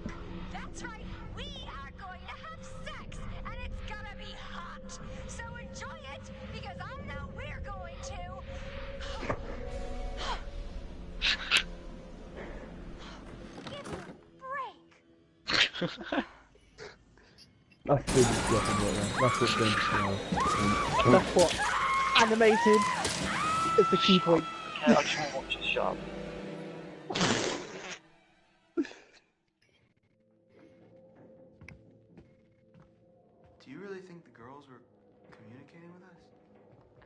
That's right, we are going to have sex and it's gonna be hot. So enjoy it because I know we're going to. Give me a break. That's the biggest weapon right there. That's what James That's what animated is the key point. Okay, I just want to watch it shut up. Do you really think the girls were communicating with us?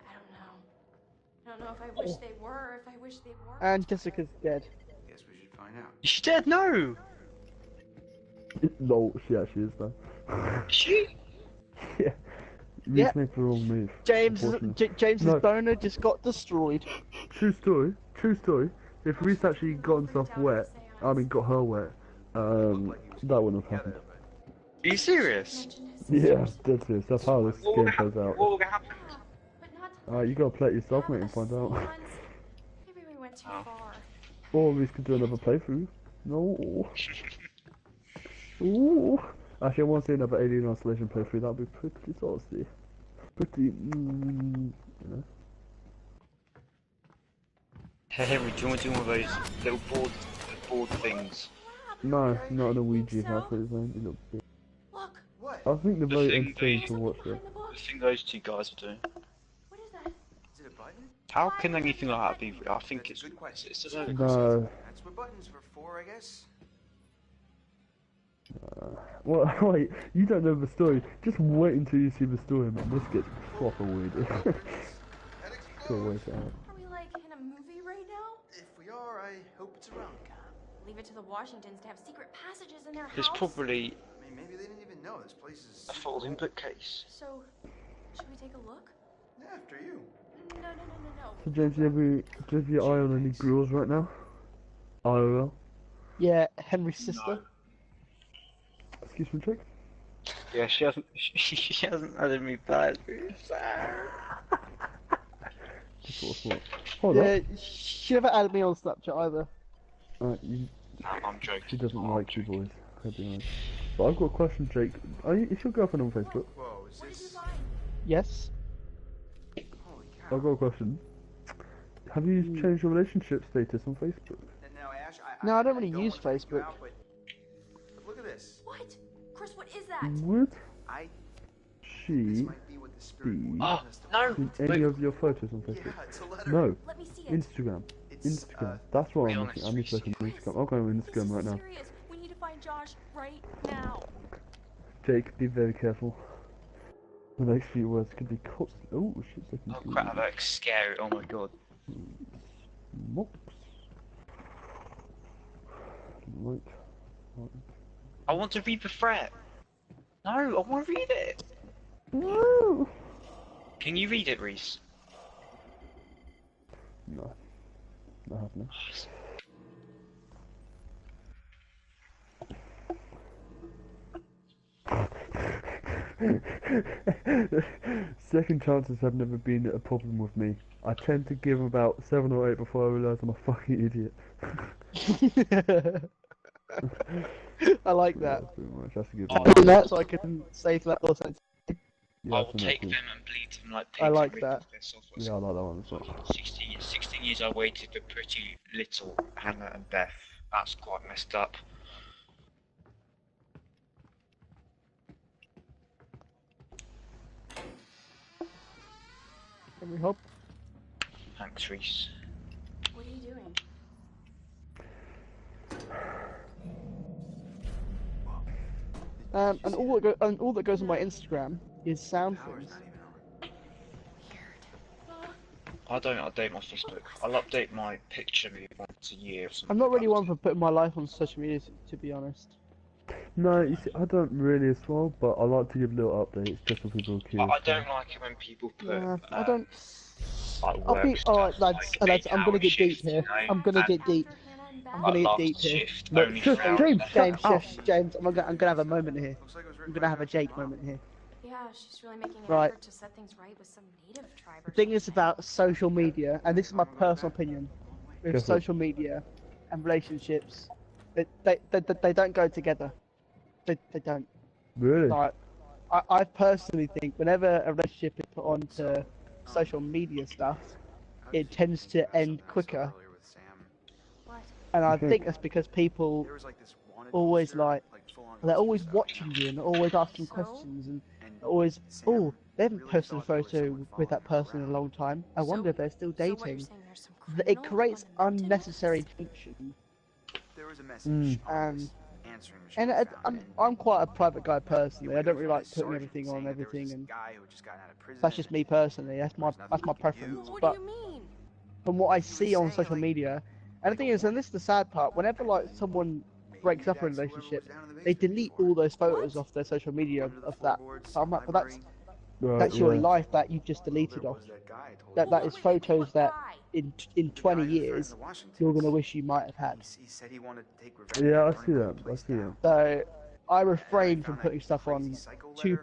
I don't know. I don't know if I wish they were, if I wish they weren't. And Jessica's dead. Guess we should find out. Is she dead? No! No, she actually is though. Is she? Yeah. Reese Yeah. made the wrong move. James's unfortunately. James's No. boner just got destroyed. True story. True story. if Reese actually got himself wet, I mean got her wet, that wouldn't have happened. Are you serious? Yeah, dead serious. That's how this game plays out. What would have happened? You gotta play it yourself, mate, and find out. Maybe we went too far. Or Reese could do another playthrough. No. Ooh. Actually, I want to see another Alien Isolation playthrough. That'd be pretty saucy. Pretty, you know. Hey Henry, do you want to do one of those little board things? No, not an Ouija, that's what it's named. You little bitch. Look. What? I think they're The very thing entertaining they- to watch it. The thing those two guys are doing. What is that? Is it a button? How can anything like that be? I think That's a good question. it's a load of No. That's what buttons were for, I guess. Well, wait, you don't know the story. Just wait until you see the story, man. This gets proper weird. So wait out. Are we like in a movie right now? If we are, I hope it's around. Leave it to the Washingtons to have secret passages in their house. There's probably I mean, maybe they didn't even know this place is. a folding bookcase. So, should we take a look? Yeah, after you. No. So James, do you have your eye on any girls right now? IRL? Yeah, Henry's sister. No. Excuse me, Jake? Yeah, she hasn't. She hasn't added me back. Just what? Hold Yeah, up. she never added me on Snapchat either. I'm joking. She doesn't like you boys. I'll be honest. But I've got a question, Jake. Is your girlfriend on Facebook? Whoa, is this? Yes. Holy cow. I've got a question. Have you changed your relationship status on Facebook? Now, Ash, No, I don't really want use to freak you Facebook. out, but look at this. What? Chris, what is that? Would I. This she might be what the spirit be wanted us to no. find. in any of your photos on Facebook? Yeah, it's a letter. No. Let me see it. Instagram. It's, Instagram. That's what be I'm honest, looking. I need to look on Chris, Instagram. I'll go on this Instagram is right now. serious. We need to find Josh right now. Jake, be very careful. The next few words could be costly. Oh, shit's looking Oh good. crap, that's scary. Oh my god. Mops. Right. I want to read the threat. No, I want to read it. No. Can you read it, Reese? No. I have no. Second chances have never been a problem with me. I tend to give about 7 or 8 before I realise I'm a fucking idiot. I like that. That's pretty much. That's a good I'm one. doing that so I can save that little sense. Yeah, I I will think take that's them and bleed them like pigs. I like and rip that. off their software. good. Yeah, I like that one as well. 16 years I waited for pretty little Hannah and Beth. That's quite messed up. Can we hope? Thanks, Reese. What are you doing? And all that goes on my Instagram is sound Power's things. not even on. I don't update my Facebook. I'll update my picture maybe once a year or something. I'm not really one for putting my life on social media, to be honest. No, you see, I don't really as well, but I like to give little updates just so people are I curious. don't like it when people put. Yeah, I don't. Like I'll work be stuff, alright, lads. like Lads, I'm gonna 8-hour get deep shifts, here. you know, I'm gonna and get deep. I'm gonna like get last deep here. shift, No, only shush, for hours. James, James, shut up. shush, James. I'm gonna have a moment here. Looks like it was I'm written gonna have a right Jake tomorrow. moment here. Yeah, she's really making an Right. effort to set things right with some native tribe. The thing is about social media, and this is my personal opinion, Go for with it. social media and relationships, they don't go together. They don't. Really? Like, I personally think whenever a relationship is put onto social media stuff, it tends to end quicker. Earlier with Sam, What? And I Okay. think that's because people there was like this wanted always poster, like, full-on they're always stuff. watching you and they're always asking So? questions and And always, Sam oh, they haven't really posted a thought there was photo someone with that following her person in a around. long time. I wonder if they're still So what you're dating. saying, there's some It criminal creates on the mountain? unnecessary tension. There was a message on And- this answering machine And we found, I'm quite a private guy you personally. I would don't hear really from like this putting sergeant everything saying on that there was everything, this and guy who had just gotten out of prison that's just me personally. That's my There's nothing we can preference. do. What But do you mean? from what I was see on saying, social like- media, and the thing is, and this is the sad part, whenever like someone breaks up a relationship, they delete all those photos off their social media of that. So I'm like, well, That's your yeah. life that you've just deleted off. That is photos that in 20 years you're gonna wish you might have had. He said he wanted to take revenge. Yeah, I see that. I see that. So I refrain from putting stuff on too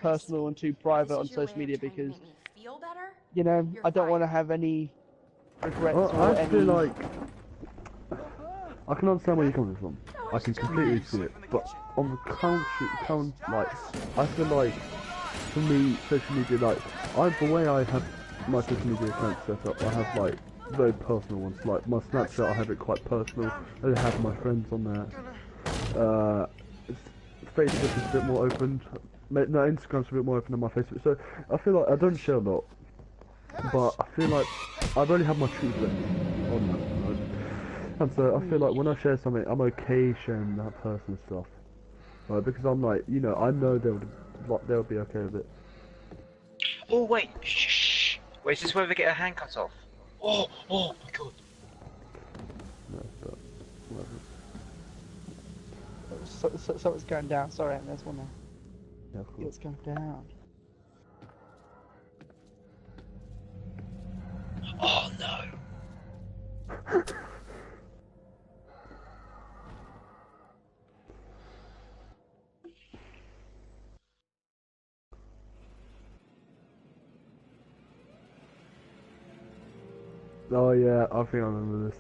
personal and too private on social media because, you know, I don't want to have any regrets Well, or I any. feel like I can understand where you're coming from. I can completely see it, but on the current like, I feel like for me, social media, like, the way I have my social media account set up, I have like very personal ones. Like my Snapchat, I have it quite personal. I have my friends on there. Facebook is a bit more open. No, Instagram's a bit more open than my Facebook. So I feel like I don't share a lot, but I feel like I've only had my true friends on that. Right? And so I feel like when I share something, I'm okay sharing that person's stuff, right? Because I'm like, you know, I know they'll be okay with it. Oh wait, shh. Wait, is this where they get a hand cut off? Oh my god. No, but whatever. So it's going down. Sorry, there's one there. Yeah, of course. It's going down. Oh no. Oh yeah, I think I remember this.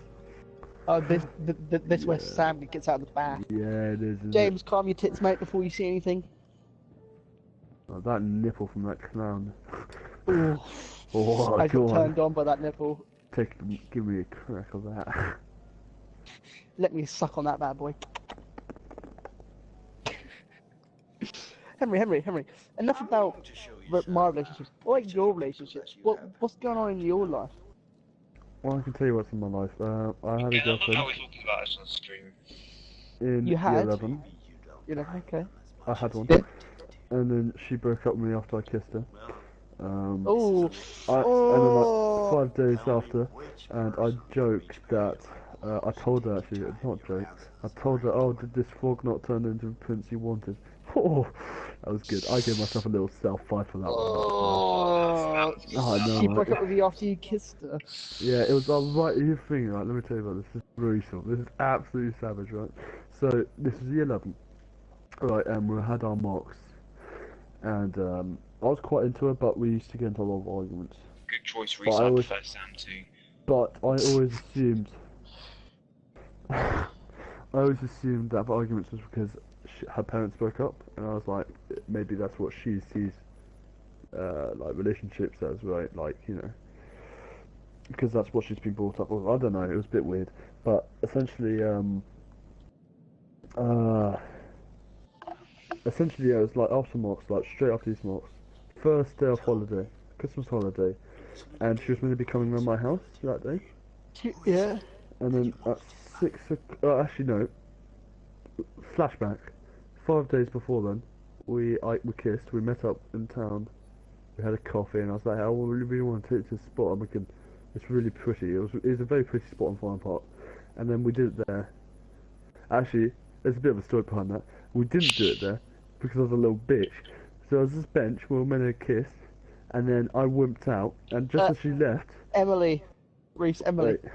Oh, this where Sam gets out of the bath. Yeah, it is. Isn't James, it? calm your tits, mate, before you see anything. Oh, that nipple from that clown. Ooh. Oh, I go got on. turned on by that nipple. Give me a crack of that. Let me suck on that bad boy. Henry. Enough about my relationships. Or like your relationships. What's going on in your life? Well, I can tell you what's in my life. I had a girlfriend How we talking about this on stream? in You had? year 11. You know, okay. I had one. Yeah. And then she broke up with me after I kissed her. Oh. And then like 5 days after, and I joked that I told her actually, it's not a joke. I told her, oh, did this frog not turn into the prince you wanted? Oh, that was good. I gave myself a little self-fight for that one. Oh, I know, she right? broke up with you after you kissed her. Yeah, it was the right thing, right? Let me tell you about this. This is brutal. This is absolutely savage, right? So, this is year 11. Right, and we had our mocks. And, I was quite into her, but we used to get into a lot of arguments. Good choice, But I Reese. I always- prefer Sam too. But I always assumed... I always assumed that the arguments was because her parents broke up, and I was like, maybe that's what she sees, like, relationships as, right? Like, you know... Because that's what she's been brought up with. I don't know, it was a bit weird. But, essentially, essentially, yeah, it was like after mocks, like straight after these mocks, first day of holiday, Christmas holiday, and she was meant to be coming around my house that day. Yeah. And then at 6 o'clock, actually no, flashback, 5 days before then, we kissed, we met up in town, we had a coffee, and I was like, I really want to take to this spot, and it's really pretty, it was a very pretty spot on Farm Park, and then we did it there. Actually, there's a bit of a story behind that. We didn't do it there, because I was a little bitch. So there was this bench, we were meant to kiss, and then I wimped out, and just as she left... Emily. Reese, Emily. Wait,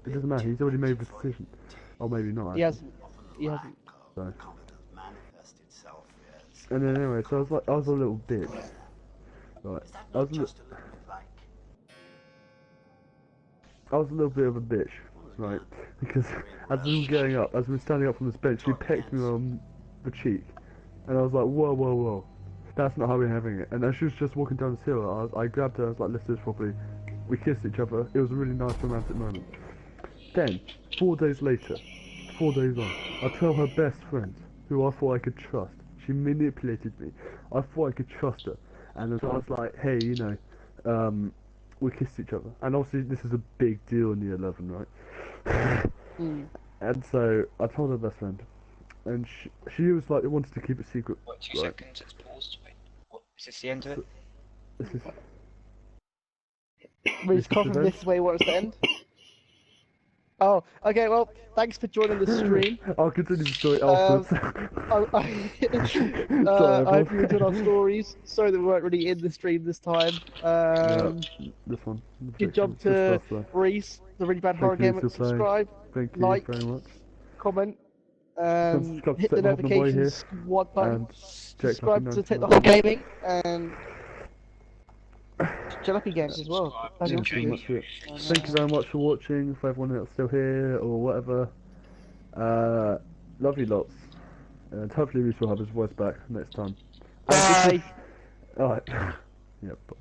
it doesn't matter, he's already made the decision. Or maybe not. He hasn't. So. And then anyway, so I was a little bitch. Right. I was a little bit of a bitch, right? Because as we were getting up, as we were standing up from this bench, she pecked me on the cheek. And I was like, whoa. That's not how we're having it. And as she was just walking down this hill, I grabbed her, I was like, let's do this properly. We kissed each other. It was a really nice romantic moment. Then, 4 days later, 4 days on, I tell her best friend, who I thought I could trust. She manipulated me. I thought I could trust her. And then I was like, hey, you know, we kissed each other. And obviously this is a big deal in year 11, right? And so I told her best friend. And she was like, wanted to keep it secret. Wait, 2 right? seconds, it's paused. Wait, what? Is this the end of it? This is... Reese, confident this is where you want us to end? Oh, okay. Well, thanks for joining the stream. I'll continue the story afterwards. I hope you enjoyed our stories. Sorry that we weren't really in the stream this time. This one. Good job to Reese, the Really Bad Horror Gamer. Subscribe, Thank you like, very much. comment, Subscribe to hit the Take the Hobbit Boy here, notification squad button, and subscribe to Take the Hobbit Gaming, and Jalopy Games as well. Thank you very much for watching, for everyone that's still here, or whatever. Love you lots. And hopefully Reese will have his voice back next time. Bye! Alright. Yeah, bye.